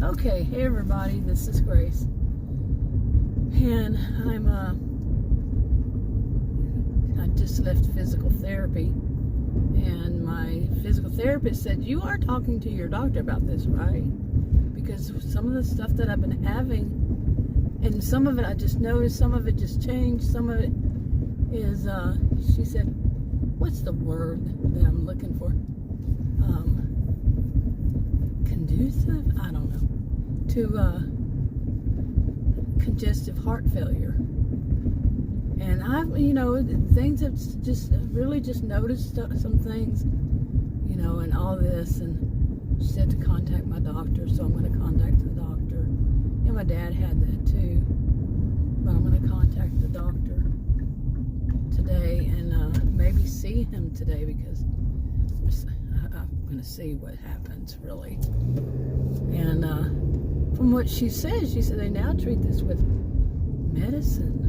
Okay, hey everybody, this is Grace, and I just left physical therapy, and my physical therapist said, you are talking to your doctor about this, right? Because some of the stuff that I've been having, and some of it I just noticed, some of it just changed, some of it is, she said, what's the word that I'm looking for? Conducive? I don't know. To congestive heart failure. And I've, things have just really just noticed some things, and all this. And she said to contact my doctor, so I'm going to contact the doctor. And my dad had that too. But I'm going to contact the doctor today and maybe see him today because I'm going to see what happens, really. And from what she said they now treat this with medicine.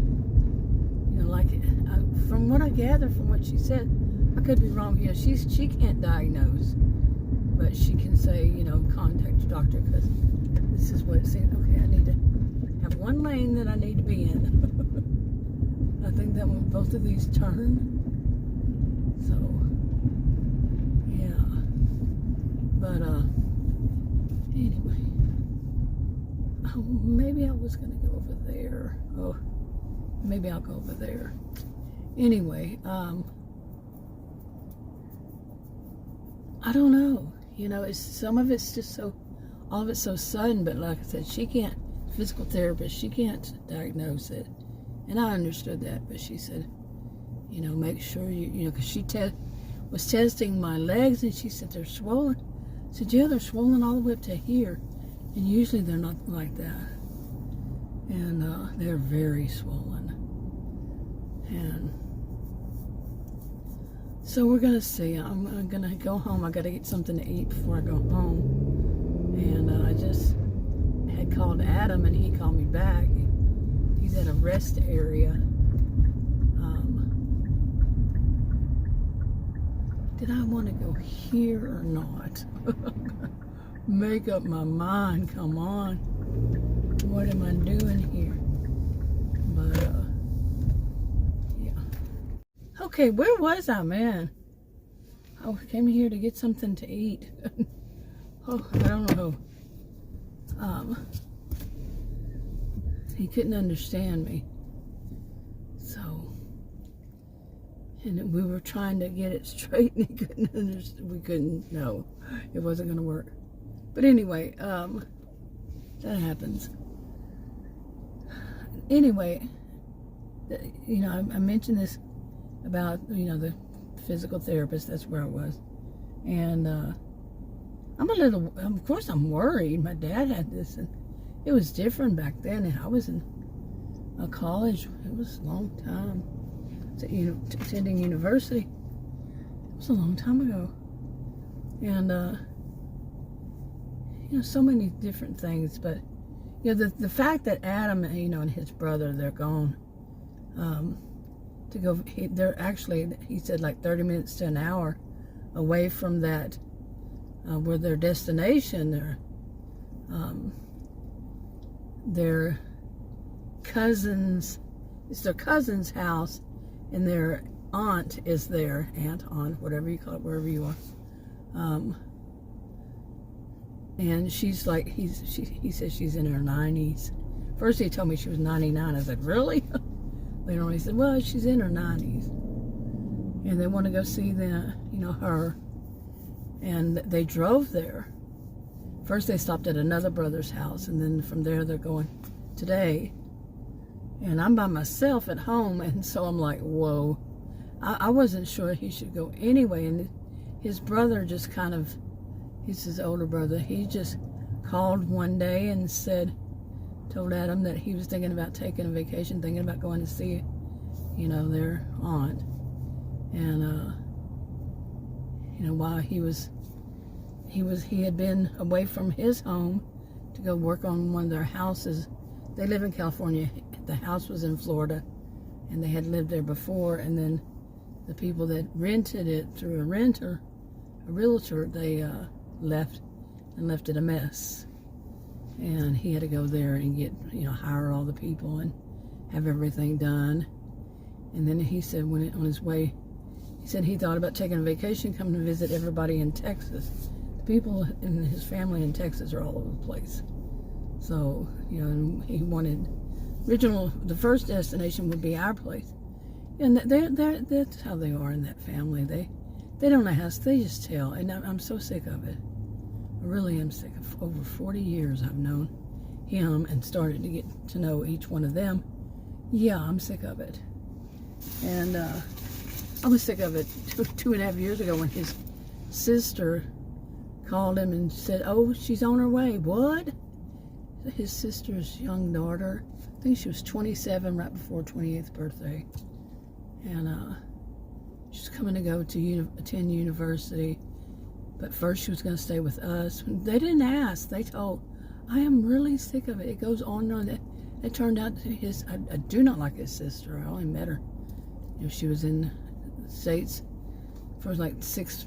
From what I gather from what she said, I could be wrong. She can't diagnose, but she can say, contact your doctor because this is what it seems. Okay, I need to have one lane that I need to be in. I think that when both of these turn. So, yeah. But, anyway. Oh, maybe I was going to go over there. Oh, maybe I'll go over there. Anyway, I don't know. Some of it's just all of it's so sudden, but like I said, physical therapist, she can't diagnose it. And I understood that, but she said, make sure because she was testing my legs and she said, they're swollen. I said, yeah, they're swollen all the way up to here. And usually they're not like that. And they're very swollen. And so we're going to see. I'm going to go home. I got to get something to eat before I go home. And I just had called Adam and he called me back. He's at a rest area. Did I want to go here or not? Make up my mind. Come on. What am I doing here? But, yeah. Okay, where was I, man? I came here to get something to eat. Oh, I don't know. He couldn't understand me. So, and we were trying to get it straight and he couldn't understand. We couldn't, no, it wasn't going to work. But anyway, that happens. Anyway, I mentioned this about, the physical therapist. That's where I was. And of course I'm worried. My dad had this, and it was different back then. And I was in a college. It was a long time. Attending university. It was a long time ago. And, so many different things. But, the fact that Adam, and his brother, they're gone to go, they're actually, he said, like 30 minutes to an hour away from that, where their destination, their cousins, it's their cousin's house, and their aunt is there, aunt, whatever you call it, wherever you are. And she's like, he says she's in her 90s. First he told me she was 99. I said, really? Later on he said, well, she's in her 90s. And they want to go see her. And they drove there. First they stopped at another brother's house, and then from there they're going today. And I'm by myself at home, and so I'm like, whoa. I wasn't sure he should go anyway. And his brother just kind of, he's his older brother, he just called one day and told Adam that he was thinking about taking a vacation, thinking about going to see, their aunt. And, while he had been away from his home to go work on one of their houses. They live in California. The house was in Florida, and they had lived there before, and then the people that rented it through a realtor, they left it a mess. and he had to go there and get, hire all the people and have everything done. And then he said on his way, he said he thought about taking a vacation, coming to visit everybody in Texas. The people in his family in Texas are all over the place. So, and he wanted, the first destination would be our place. And that's how they are in that family. They don't ask, they just tell. And I'm so sick of it. I really am sick of over 40 years I've known him and started to get to know each one of them. Yeah, I'm sick of it. And I was sick of it 2.5 years ago when his sister called him and said, oh, she's on her way. What? His sister's young daughter, I think she was 27, right before 28th birthday. And she's coming to go to attend university. But first she was going to stay with us. They didn't ask. They told, I am really sick of it. It goes on and on. It turned out I do not like his sister. I only met her. She was in the States for like 6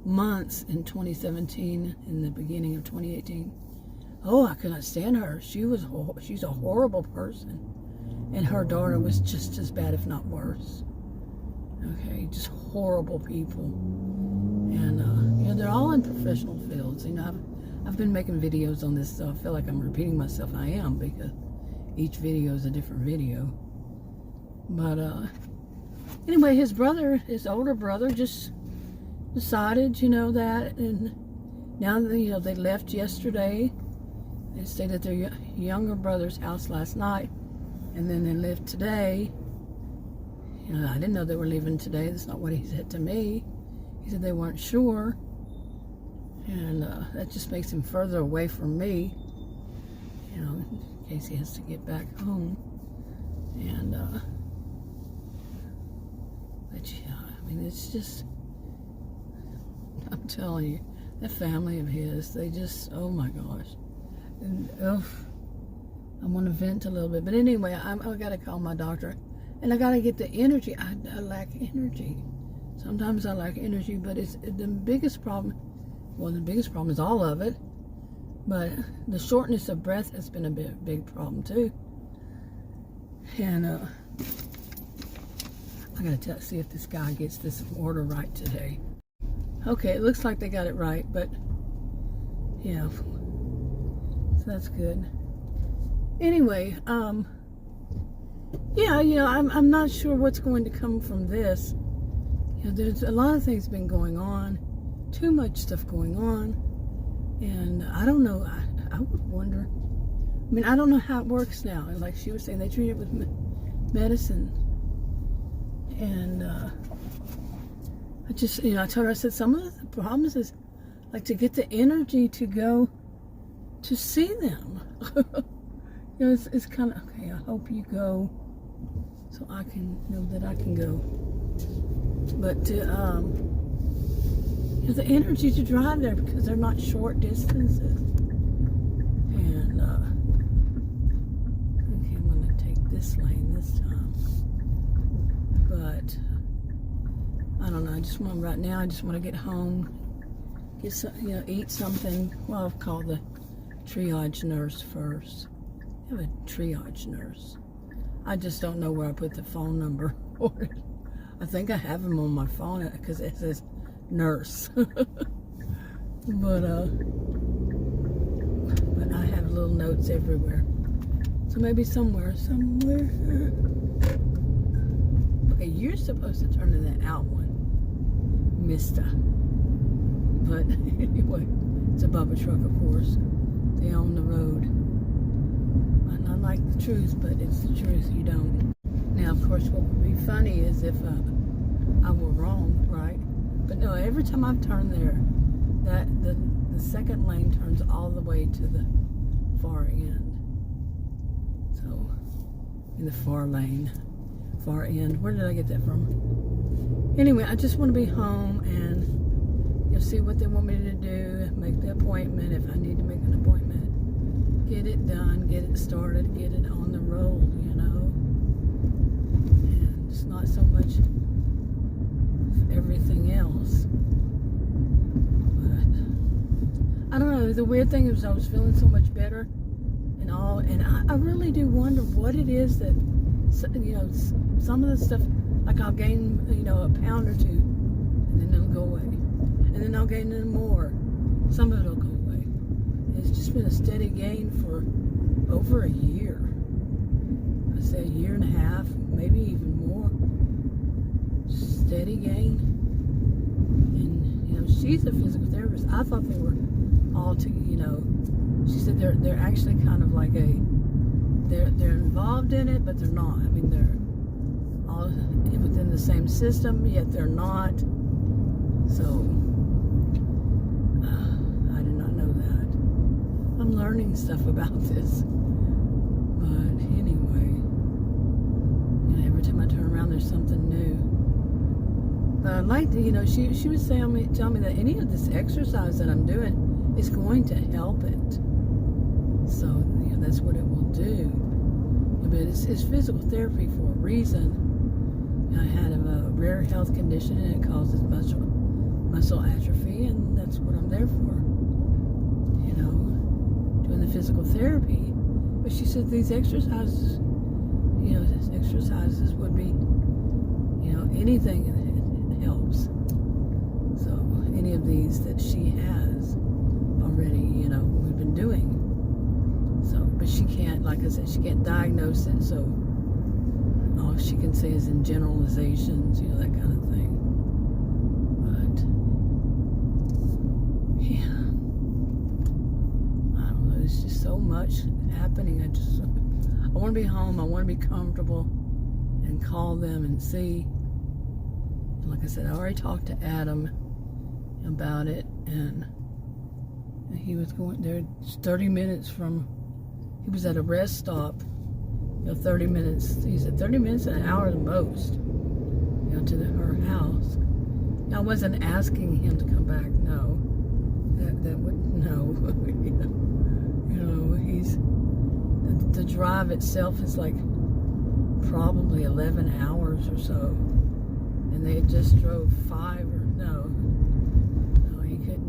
months in 2017, in the beginning of 2018. Oh, I could not stand her. She's a horrible person. And her daughter was just as bad, if not worse. Okay, just horrible people. And they're all in professional fields. I've been making videos on this, so I feel like I'm repeating myself. I am, because each video is a different video. But anyway, his older brother, just decided, that, and now they left yesterday. They stayed at their younger brother's house last night, and then they left today. I didn't know they were leaving today. That's not what he said to me. He said they weren't sure, and that just makes him further away from me, in case he has to get back home. And but yeah, I mean, it's just, I'm telling you, that family of his, they just, oh my gosh. And I want to vent a little bit, but anyway, I got to call my doctor, and I got to get the energy. I lack energy. Sometimes I lack energy, but it's the biggest problem. Well, the biggest problem is all of it, but the shortness of breath has been a big problem too. And I gotta see if this guy gets this order right today. Okay, it looks like they got it right, but yeah, so that's good. Anyway, yeah, I'm not sure what's going to come from this. There's a lot of things been going on, too much stuff going on, and I don't know. I would wonder. I mean, I don't know how it works now. Like she was saying, they treat it with medicine, and I just, I told her, I said, some of the problems is like to get the energy to go to see them. It's kind of, okay, I hope you go so I can know that I can go. But the energy to drive there, because they're not short distances. And okay, I'm going to take this lane this time. But I don't know. I just want right now. I just want to get home, get some, eat something. Well, I'll call the triage nurse first. I have a triage nurse. I just don't know where I put the phone number for it. I think I have him on my phone because it says nurse. But I have little notes everywhere. So maybe somewhere. Okay, you're supposed to turn to that out one, mister. But anyway, it's above a truck, of course. They own the road. Might not like the truth, but it's the truth. You don't. Now, of course, what would be funny is if I were wrong, right? But no, every time I've turned there, the second lane turns all the way to the far end. So, in the far lane, far end. Where did I get that from? Anyway, I just want to be home and you'll see what they want me to do, make the appointment if I need to make an appointment, get it done, get it started, get it on the roll, and it's not so much everything else. But I don't know. The weird thing is I was feeling so much better and all, and I really do wonder what it is that, you know, some of the stuff, like I'll gain, you know, a pound or two, and then it'll go away, and then I'll gain even more. Some of it'll go away. And it's just been a steady gain for over a year. I'd say a year and a half, maybe even more. Steady gain. And you know, she's a physical therapist. I thought they were all to, you know, she said they're actually kind of like they're involved in it, but they're not. I mean, they're all within the same system, yet they're not. So I did not know that. I'm learning stuff about this, but anyway, you know, every time I turn around, there's something new. But I'd like to, you know, she was tell me that any of this exercise that I'm doing is going to help it. So, you know, that's what it will do. But it's physical therapy for a reason. You know, I had a rare health condition and it causes muscle atrophy, and that's what I'm there for. You know, doing the physical therapy. But she said these exercises, you know, exercises would be, you know, anything that helps. So any of these that she has already, you know, we've been doing. So, but she can't, like I said, she can't diagnose it, so all she can say is in generalizations, you know, that kind of thing. But yeah, I don't know, there's just so much happening. I want to be home, I want to be comfortable and call them and see. And like I said, I already talked to Adam about it, and he was going there 30 minutes from, he was at a rest stop, you know, 30 minutes, he said 30 minutes, an hour the most, you know, to her house. Now, I wasn't asking him to come back, no, that would, no, you know, he's, the drive itself is like probably 11 hours or so, and they just drove 5 or, no,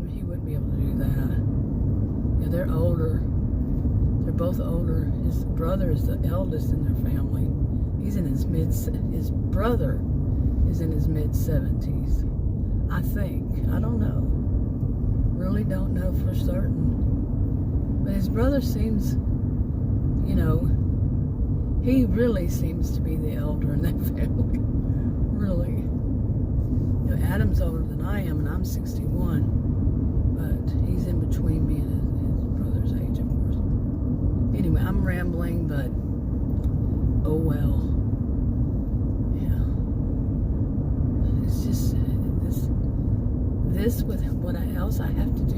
he wouldn't be able to do that. Yeah, they're older. They're both older. His brother is the eldest in their family. He's in his brother is in his mid-70s. I think. I don't know. Really don't know for certain. But his brother seems, you know, he really seems to be the elder in that family. Really. You know, Adam's older than I am, and I'm 61. But he's in between me and his brother's age, of course. Anyway, I'm rambling, but oh well. Yeah. It's just this with what else I have to do,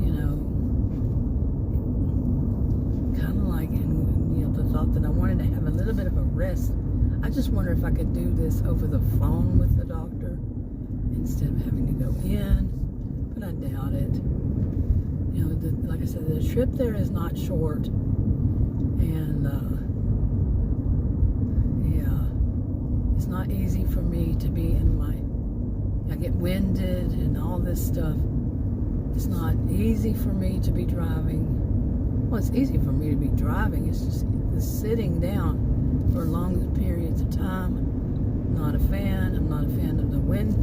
you know, kind of like, you know, the thought that I wanted to have a little bit of a rest. I just wonder if I could do this over the phone with the doctor instead of having to go in. But I doubt it. You know, like I said, the trip there is not short, and yeah, it's not easy for me to be in I get winded and all this stuff. It's not easy for me to be driving. Well, it's easy for me to be driving. It's just the sitting down for long periods of time. I'm not a fan. I'm not a fan of the wind.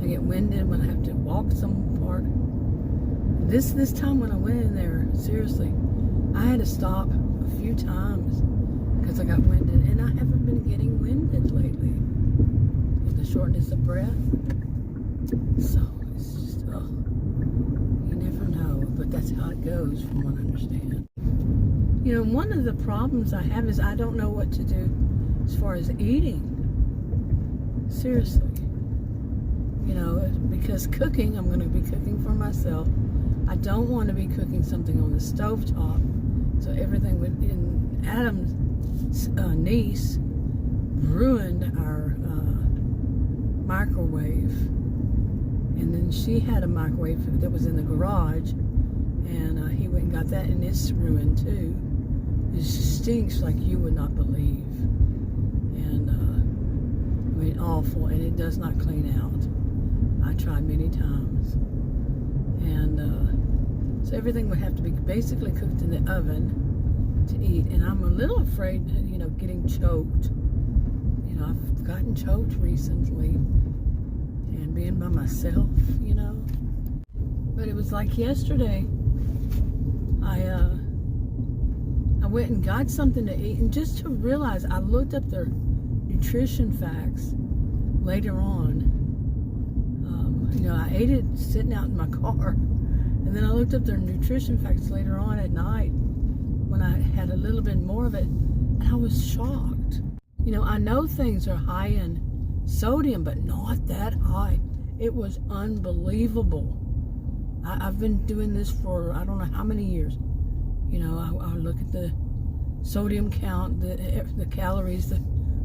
I get winded when I have to walk some part. This time when I went in there, seriously, I had to stop a few times because I got winded, and I haven't been getting winded lately with the shortness of breath. So it's just, you never know, but that's how it goes from what I understand. You know, one of the problems I have is I don't know what to do as far as eating. Seriously. You know, because cooking, I'm going to be cooking for myself. I don't want to be cooking something on the stovetop. So everything would, and Adam's niece ruined our microwave. And then she had a microwave that was in the garage, and he went and got that, and it's ruined too. It stinks like you would not believe. And, I mean, awful, and it does not clean out. I tried many times. And, So everything would have to be basically cooked in the oven to eat. And I'm a little afraid, you know, getting choked. You know, I've gotten choked recently. And being by myself, you know. But it was like yesterday. I went and got something to eat. And just to realize, I looked up their nutrition facts later on. You know, I ate it sitting out in my car. And then I looked up their nutrition facts later on at night when I had a little bit more of it. And I was shocked. You know, I know things are high in sodium, but not that high. It was unbelievable. I've been doing this for I don't know how many years. You know, I look at the sodium count, the calories, the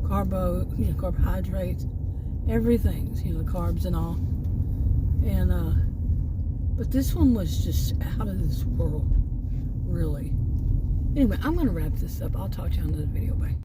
carbohydrates, everything, you know, the carbs and all. And but this one was just out of this world, really. Anyway, I'm going to wrap this up. I'll talk to you on another video. Bye.